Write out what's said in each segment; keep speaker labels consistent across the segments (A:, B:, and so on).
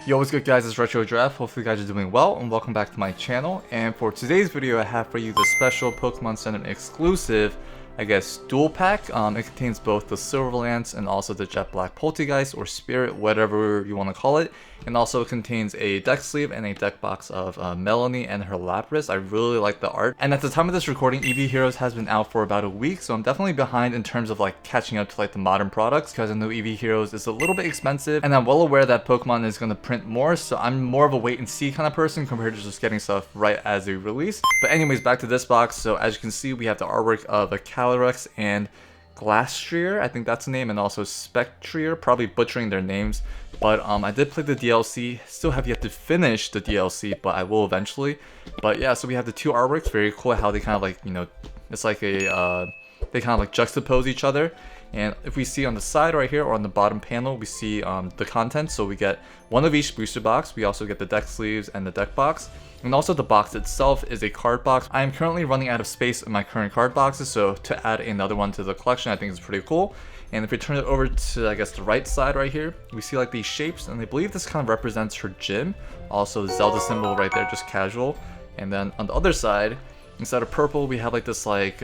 A: Yo, what's good guys, it's Retro Draft. Hopefully you guys are doing well and welcome back to my channel. And for today's video I have for you the special Pokemon Center exclusive, I guess, dual pack. It contains both the Silver Lance and also the Jet Black Poltergeist or Spirit, whatever you want to call it. And also it contains a deck sleeve and a deck box of Melony and her Lapras. I really like the art. And at the time of this recording, EV Heroes has been out for about a week, so I'm definitely behind in terms of like catching up to like the modern products, because I know EV Heroes is a little bit expensive, and I'm well aware that Pokemon is going to print more, so I'm more of a wait and see kind of person compared to just getting stuff right as they release. But anyways, back to this box. So as you can see, we have the artwork of a Calyrex and Glastrier, I think that's the name, and also Spectrier, probably butchering their names. But I did play the DLC, still have yet to finish the DLC, but I will eventually. But yeah, so we have the two artworks, very cool how they kind of like, you know, it's like a, they kind of like juxtapose each other. And if we see on the side right here or on the bottom panel, we see the content. So we get one of each booster box. We also get the deck sleeves and the deck box. And also the box itself is a card box. I am currently running out of space in my current card boxes, so to add another one to the collection I think is pretty cool. And if we turn it over to, I guess, the right side right here, we see like these shapes, and I believe this kind of represents her gym. Also the Zelda symbol right there, just casual. And then on the other side, instead of purple, we have like this like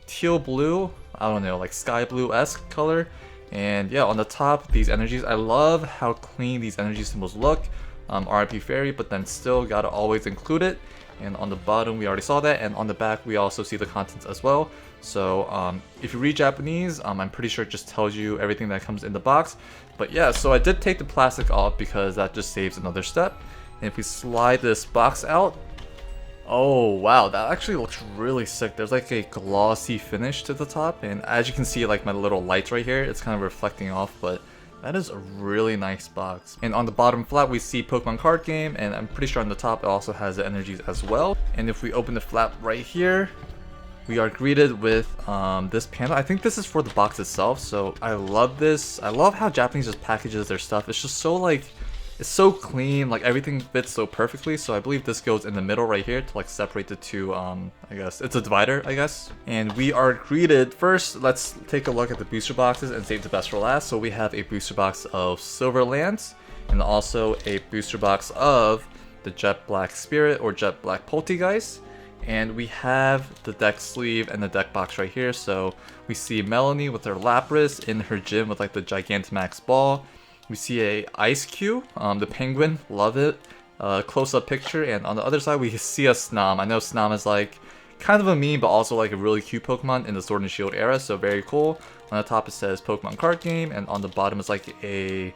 A: teal blue, I don't know, like sky blue-esque color. And yeah, on the top, these energies, I love how clean these energy symbols look. RIP Fairy, but then still gotta always include it. And on the bottom we already saw that, and on the back we also see the contents as well. So if you read Japanese, I'm pretty sure it just tells you everything that comes in the box. But yeah, so I did take the plastic off because that just saves another step. And if we slide this box out, oh wow, that actually looks really sick. There's like a glossy finish to the top, and as you can see, like my little lights right here, it's kind of reflecting off, but that is a really nice box. And on the bottom flap we see Pokemon card game, and I'm pretty sure on the top it also has the energies as well. And if we open the flap right here, we are greeted with this panel. I think this is for the box itself, so I love this. I love how Japanese just packages their stuff. It's just so like, it's so clean, like everything fits so perfectly. So I believe this goes in the middle right here to like separate the two, I guess it's a divider, I guess. And we are greeted first. Let's take a look at the booster boxes and save the best for last. So we have a booster box of Silver Lance and also a booster box of the Jet Black Spirit or Jet Black Poltergeist. And we have the deck sleeve and the deck box right here. So we see Melony with her Lapras in her gym with like the Gigantamax ball. We see a Ice Cube, the penguin, love it. Close-up picture, and on the other side we see a Snom. I know Snom is like kind of a meme, but also like a really cute Pokemon in the Sword and Shield era, so very cool. On the top it says Pokemon card game, and on the bottom is like a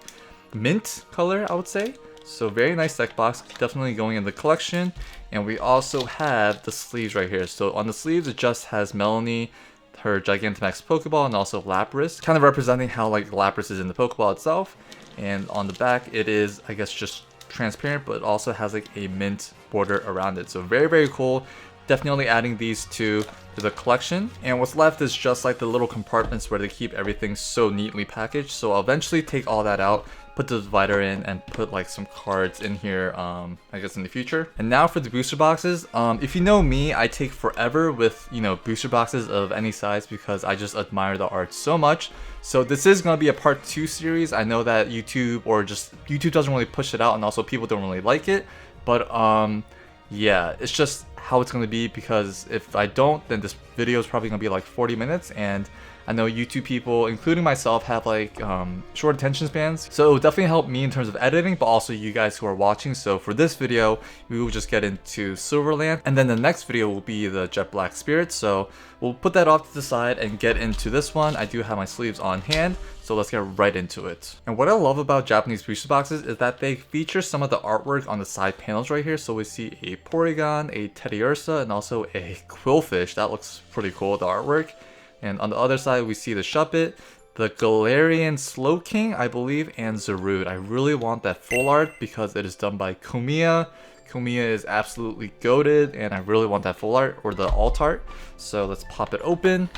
A: mint color, I would say. So very nice deck box, definitely going in the collection. And we also have the sleeves right here. So on the sleeves it just has Melony, her Gigantamax Pokeball, and also Lapras, kind of representing how like Lapras is in the Pokeball itself. And on the back it is, I guess, just transparent, but also has like a mint border around it. So very cool. Definitely adding these two to the collection. And what's left is just like the little compartments where they keep everything so neatly packaged. So I'll eventually take all that out, put the divider in, and put like some cards in here, I guess in the future. And now for the booster boxes. If you know me, I take forever with, you know, booster boxes of any size because I just admire the art so much. So this is going to be a part 2 series. I know that YouTube doesn't really push it out, and also people don't really like it, but yeah, it's just how it's going to be, because if I don't, then this video is probably going to be like 40 minutes, and I know YouTube people, including myself, have like short attention spans, so it will definitely help me in terms of editing, but also you guys who are watching. So for this video, we will just get into Silver Lance, and then the next video will be the Jet Black Spirit. So we'll put that off to the side and get into this one. I do have my sleeves on hand, so let's get right into it. And what I love about Japanese booster boxes is that they feature some of the artwork on the side panels right here. So we see a Porygon, a Teddiursa, and also a Quillfish. That looks pretty cool, the artwork. And on the other side, we see the Shuppet, the Galarian Slowking, I believe, and Zarude. I really want that full art because it is done by Kumiya. Kumiya is absolutely goated, and I really want that full art, or the alt art. So let's pop it open.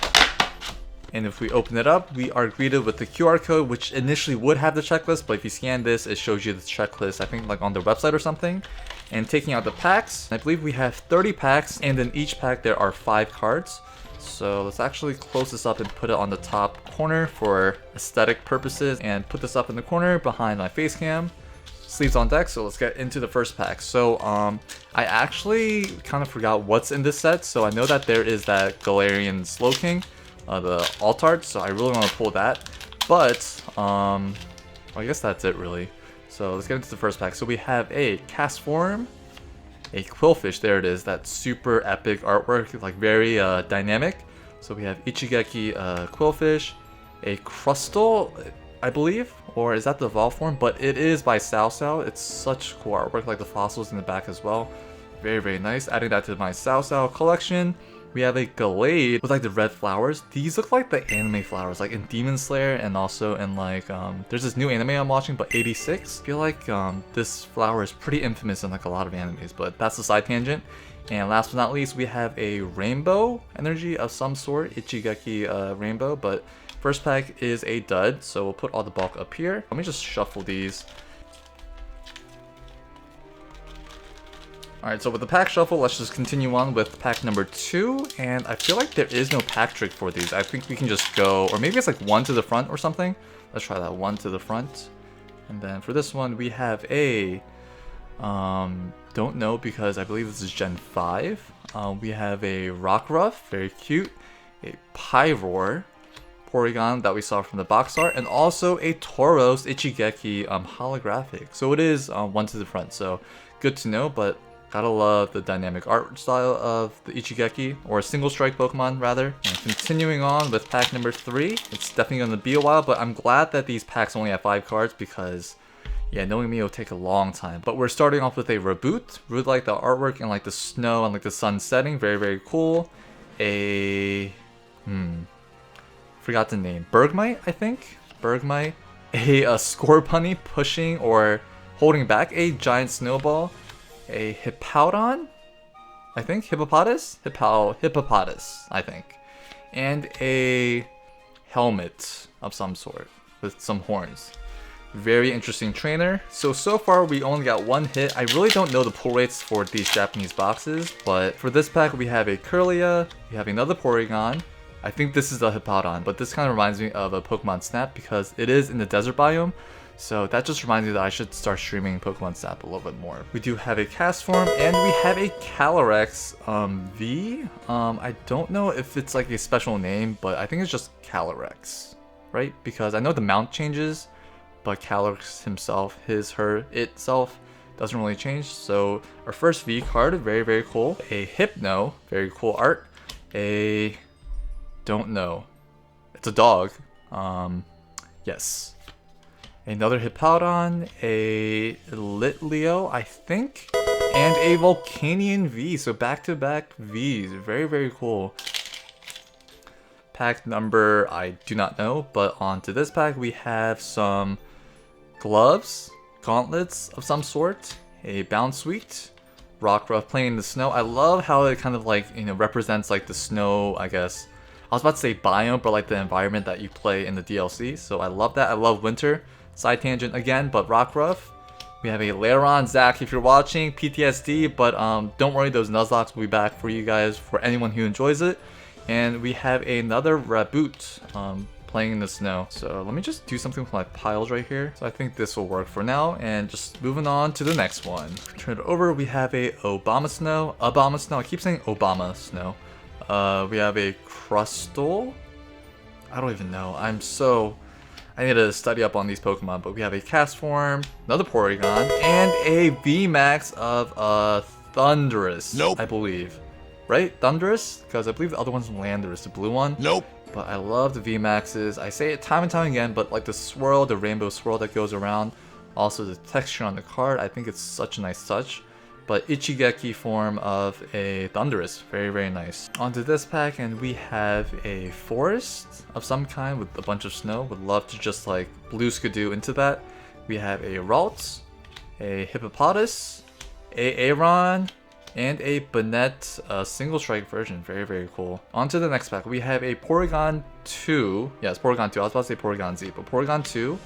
A: And if we open it up, we are greeted with the QR code, which initially would have the checklist, but if you scan this, it shows you the checklist, I think like on their website or something. And taking out the packs, I believe we have 30 packs, and in each pack there are 5 cards. So let's actually close this up and put it on the top corner for aesthetic purposes, and put this up in the corner behind my face cam. sleeves on deck, so let's get into the first pack. So I actually kind of forgot what's in this set, so I know that there is that Galarian Slowking, the Altart, so I really want to pull that. But well, I guess that's it really. So let's get into the first pack. So we have a Cast Form, a Quillfish, there it is, that super epic artwork, like very dynamic. So we have Ichigeki Quillfish, a Crustle, I believe, or is that the Evolve form? But it is by Sao. It's such cool artwork, like the fossils in the back as well. Very, very nice. Adding that to my Sao collection. We have a Gallade with like the red flowers. These look like the anime flowers, like in Demon Slayer and also in like, there's this new anime I'm watching, but 86. I feel like this flower is pretty infamous in like a lot of animes, but that's the side tangent. And last but not least, we have a rainbow energy of some sort, Ichigeki rainbow, but first pack is a dud, so we'll put all the bulk up here. Let me just shuffle these. Alright, so with the pack shuffle, let's just continue on with pack number 2. And I feel like there is no pack trick for these. I think we can just go, or maybe it's like 1 to the front or something. Let's try that, 1 to the front. And then for this one, we have a, don't know because I believe this is Gen 5. We have a Rockruff, very cute. A Pyroar, Porygon that we saw from the box art, and also a Tauros Ichigeki holographic. So it is 1 to the front, so good to know, but gotta love the dynamic art style of the Ichigeki, or single strike Pokemon rather. And continuing on with pack number 3, it's definitely gonna be a while, but I'm glad that these packs only have 5 cards because, yeah, knowing me, it'll take a long time. But we're starting off with a Reboot. Really like the artwork and like the snow and like the sun setting, very, very cool. A, forgot the name, Bergmite, I think? Bergmite. A Scorbunny pushing or holding back a giant snowball. A Hippowdon, I think? Hippopotas? Hippopotas, I think. And a helmet of some sort with some horns. Very interesting trainer. So far we only got 1 hit. I really don't know the pull rates for these Japanese boxes, but for this pack we have a Kirlia, we have another Porygon. I think this is the Hippowdon, but this kind of reminds me of a Pokemon Snap because it is in the desert biome. So that just reminds me that I should start streaming Pokemon Snap a little bit more. We do have a Cast Form, and we have a Calyrex V. I don't know if it's like a special name, but I think it's just Calyrex, right? Because I know the mount changes, but Calyrex himself, his, her, itself doesn't really change. So our first V card, very, very cool. A Hypno, very cool art. A, don't know. It's a dog. Yes. Another Hippowdon, a Litleo, I think, and a Volcanion V. So back-to-back Vs. Very, very cool. Pack number, I do not know, but on to this pack, we have some gloves, gauntlets of some sort, a Bounsweet, Rockruff playing in the snow. I love how it kind of like, you know, represents like the snow, I guess. I was about to say biome, but like the environment that you play in the DLC. So I love that. I love winter. Side tangent again, but Rockruff. We have a Lairon, Zach, if you're watching, PTSD, but don't worry, those Nuzlocke will be back for you guys, for anyone who enjoys it. And we have another Raboot playing in the snow. So let me just do something with my piles right here. So I think this will work for now, and just moving on to the next one. Turn it over, we have a Obama Snow, I keep saying Obama Snow. We have a Crustle. I don't even know, I need to study up on these Pokemon, but we have a Cast Form, another Porygon, and a VMAX of Thundurus, I believe. Right? Thundurus? Because I believe the other one's Landorus, the blue one.
B: Nope.
A: But I love the VMAXs. I say it time and time again, but like the swirl, the rainbow swirl that goes around. Also the texture on the card, I think it's such a nice touch. But Ichigeki form of a Thundurus, very, very nice. Onto this pack, and we have a forest of some kind with a bunch of snow. Would love to just like blue Skidoo into that. We have a Ralts, a Hippopotas, a Aeron, and a Banette single strike version. Very, very cool. On to the next pack. We have a Porygon 2. Yes, Porygon 2. I was about to say Porygon Z, but Porygon 2.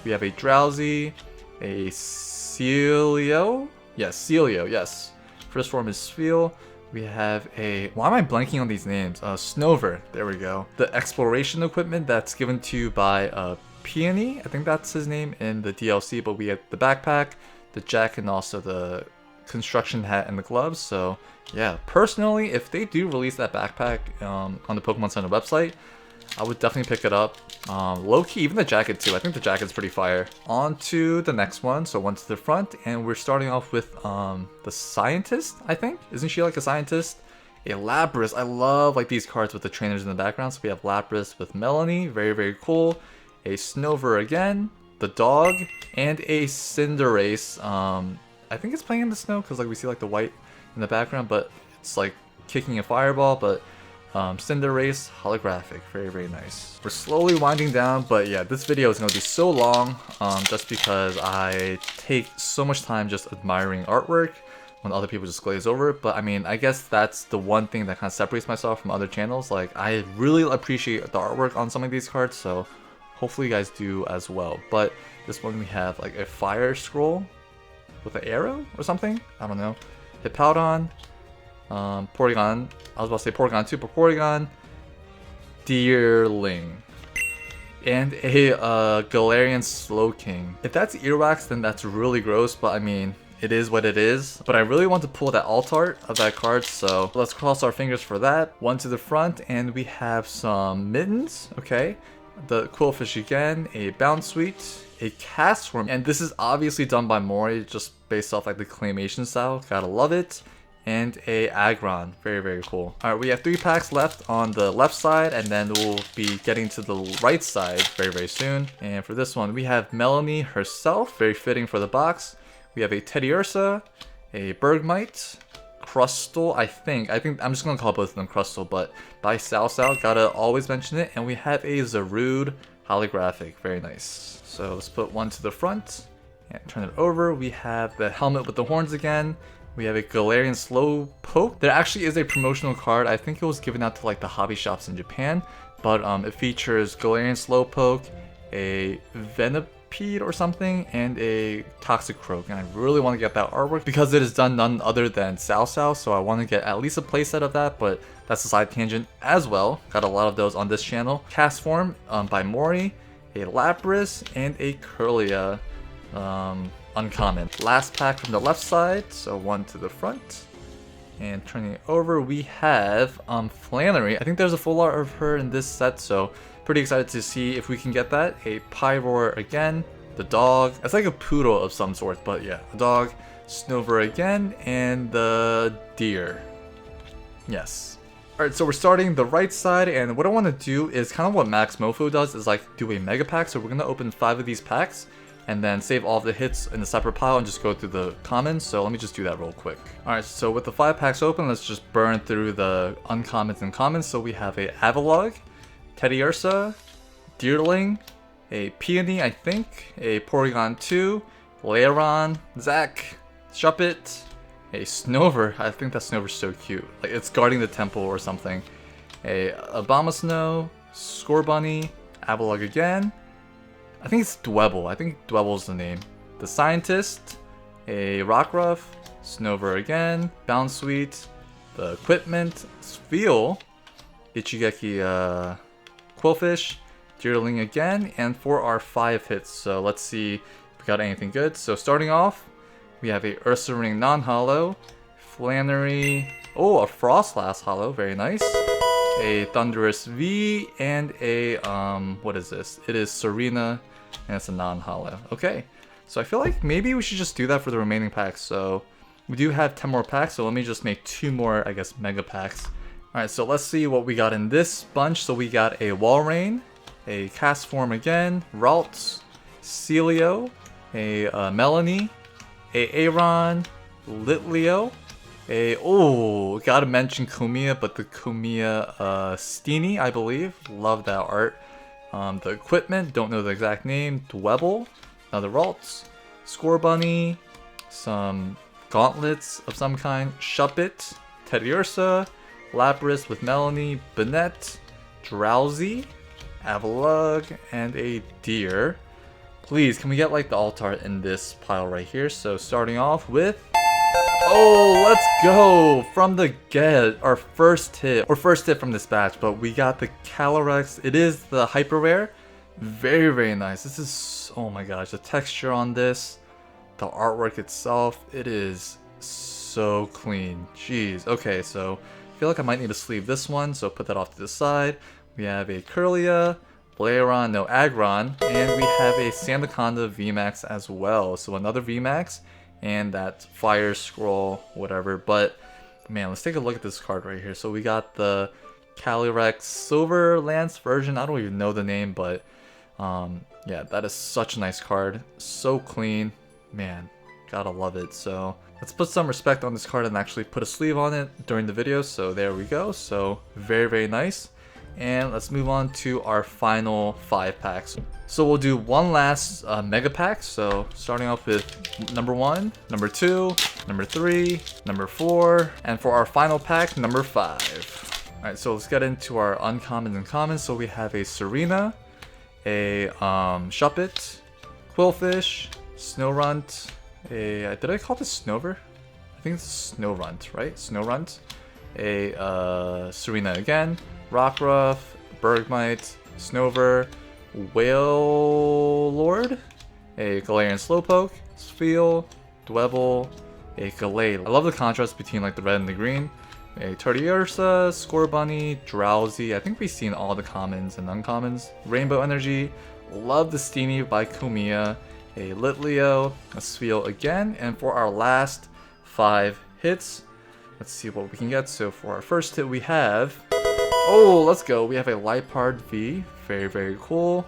A: We have a Drowsy, a Celio. Yes, Celio, yes. First form is Spheal. We have a... Why am I blanking on these names? Snover. There we go. The exploration equipment that's given to you by Peony. I think that's his name in the DLC, but we have the backpack, the jacket, and also the construction hat and the gloves. So yeah, personally, if they do release that backpack on the Pokemon Center website, I would definitely pick it up. Low-key, even the jacket too. I think the jacket's pretty fire. On to the next one. So one to the front, and we're starting off with the scientist, I think. Isn't she like a scientist? A Lapras. I love like these cards with the trainers in the background. So we have Lapras with Melony. Very, very cool. A Snover again. The dog. And a Cinderace. I think it's playing in the snow because like we see like the white in the background, but it's like kicking a fireball. But Cinderace holographic, very, very nice. We're slowly winding down, but yeah, this video is going to be so long just because I take so much time just admiring artwork when other people just glaze over it. But I mean, I guess that's the one thing that kind of separates myself from other channels. Like, I really appreciate the artwork on some of these cards, so hopefully you guys do as well. But this one we have like a fire scroll with an arrow or something, I don't know. Hippowdon, Porygon, I was about to say Porygon 2, but Porygon, Deerling, and a Galarian Slowking. If that's earwax, then that's really gross, but I mean, it is what it is. But I really want to pull that alt art of that card, so let's cross our fingers for that. One to the front, and we have some mittens, okay. The Quillfish again, a Bounsweet, a Castform, and this is obviously done by Mori, just based off like the claymation style, gotta love it. And a Aggron, very, very cool. Alright, we have 3 packs left on the left side, and then we'll be getting to the right side very, very soon. And for this one, we have Melony herself, very fitting for the box. We have a Teddiursa, a Bergmite, Crustle, I think I'm just gonna call both of them Crustle, but by Salsal, gotta always mention it. And we have a Zarude holographic, very nice. So let's put one to the front and turn it over. We have the helmet with the horns again. We have a Galarian Slowpoke. There actually is a promotional card. I think it was given out to like the hobby shops in Japan, but it features Galarian Slowpoke, a Venipede or something, and a Toxicroak. And I really want to get that artwork because it is done none other than Salsal, so I want to get at least a playset of that, but that's a side tangent as well. Got a lot of those on this channel. Castform by Mori, a Lapras, and a Kirlia. Uncommon. Last pack from the left side, so one to the front. And turning it over, we have Flannery. I think there's a full art of her in this set, so pretty excited to see if we can get that. A Pyroar again, the dog. It's like a poodle of some sort, but yeah, a dog. Snover again, and the deer. Yes. Alright, so we're starting the right side, and what I want to do is kind of what Max Mofo does, is like do a mega pack. So we're going to open 5 of these packs, and then save all of the hits in a separate pile and just go through the commons. So let me just do that real quick. Alright, so with the 5 packs open, let's just burn through the uncommons and commons. So we have a Avalugg, Teddiursa, Deerling, a Peony, I think, a Porygon 2, Lairon, Zac, Shuppet, a Snover. I think that Snover's so cute. Like, it's guarding the temple or something. A Abomasnow, Scorbunny, Avalugg again. I think it's Dwebble. I think Dwebble's the name. The Scientist, a Rockruff, Snover again, Bounsweet, the Equipment, Spheal, Ichigeki Quillfish, Deerling again, and for our 5 hits. So let's see if we got anything good. So starting off, we have a Ursaring non-holo, Flannery, oh, a Frostlass holo, very nice. A Thundurus V, and a, what is this? It is Serena, and it's a non-holo. Okay, so I feel like maybe we should just do that for the remaining packs. So we do have 10 more packs, so let me just make 2 more, I guess, mega packs. Alright, so let's see what we got in this bunch. So we got a Walrein, a Castform again, Ralts, Celio, a Melony, a Aron, Litleo, oh, gotta mention Kumiya, but the Kumiya Steenie, I believe. Love that art. The Equipment, don't know the exact name. Dwebble, another Ralts, Scorbunny, some Gauntlets of some kind, Shuppet, Teddiursa, Lapras with Melony, Banette, Drowsy, Avalugg, and a Deer. Please, can we get like the alt art in this pile right here? So starting off with, oh, let's go! From the get, our first hit from this batch, but we got the Calyrex. It is the hyper rare. Very, very nice. This is, oh my gosh, the texture on this, the the artwork itself, it is so clean. Jeez. Okay, so I feel like I might need to sleeve this one, so put that off to the side. We have a Curlia, Blaron, no Aggron, and we have a Sandaconda VMAX as well. So another VMAX and that Fire Scroll, whatever. But man, let's take a look at this card right here. So we got the Calyrex Silver Lance version. I don't even know the name, but yeah, that is such a nice card. So clean. Man, gotta love it. So let's put some respect on this card and actually put a sleeve on it during the video. So there we go. So very, very nice. And let's move on to our final 5 packs. So we'll do one last mega pack. So starting off with number 1, number 2, number 3, number 4, and for our final pack, number 5. Alright, so let's get into our uncommons and commons. So we have a Serena, a Shuppet, Quillfish, Snowrunt, a did I call this Snover? I think it's Snowrunt, right? Snowrunt, a Serena again, Rockruff, Bergmite, Snover, Wailord, a Galarian Slowpoke, Spheal, Dwebble, a Gallade. I love the contrast between like the red and the green. A Tardiersa, Scorbunny, Drowsy. I think we've seen all the commons and uncommons. Rainbow Energy. Love the Steamy by Kumiya. A Litleo, a Spheal again. And for our last 5 hits, let's see what we can get. So for our first hit we have... Oh, let's go. We have a Liepard V. Very, very cool.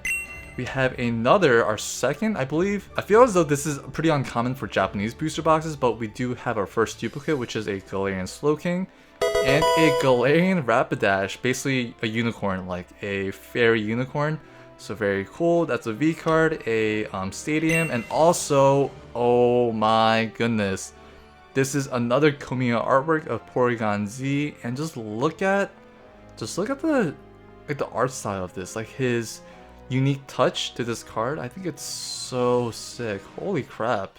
A: We have another, our second, I believe. I feel as though this is pretty uncommon for Japanese booster boxes, but we do have our first duplicate, which is a Galarian Slowking. And a Galarian Rapidash, basically a unicorn, like a fairy unicorn. So very cool. That's a V card, a Stadium, and also, oh my goodness, this is another Kumiya artwork of Porygon Z. And just look at the art style of this, like his unique touch to this card. I think it's so sick. Holy crap!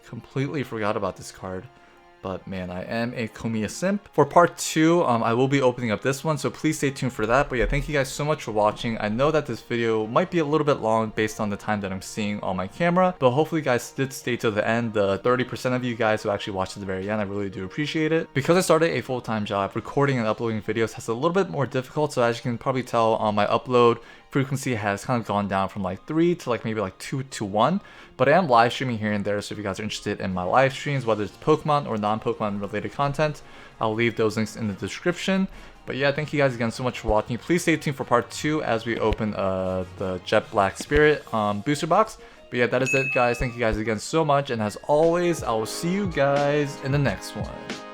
A: Completely forgot about this card. But man, I am a Kumiya simp. For part 2, I will be opening up this one, so please stay tuned for that. But yeah, thank you guys so much for watching. I know that this video might be a little bit long based on the time that I'm seeing on my camera, but hopefully you guys did stay till the end. The 30% of you guys who actually watched to the very end, I really do appreciate it. Because I started a full-time job, recording and uploading videos has a little bit more difficult, so as you can probably tell, my upload frequency has kind of gone down from like 3 to like maybe like 2 to 1. But I am live streaming here and there, so if you guys are interested in my live streams, whether it's Pokemon or non-Pokemon related content, I'll leave those links in the description. But yeah, thank you guys again so much for watching. Please stay tuned for part 2 as we open the Jet Black Spirit booster box. But yeah, that is it guys. Thank you guys again so much, and as always, I will see you guys in the next one.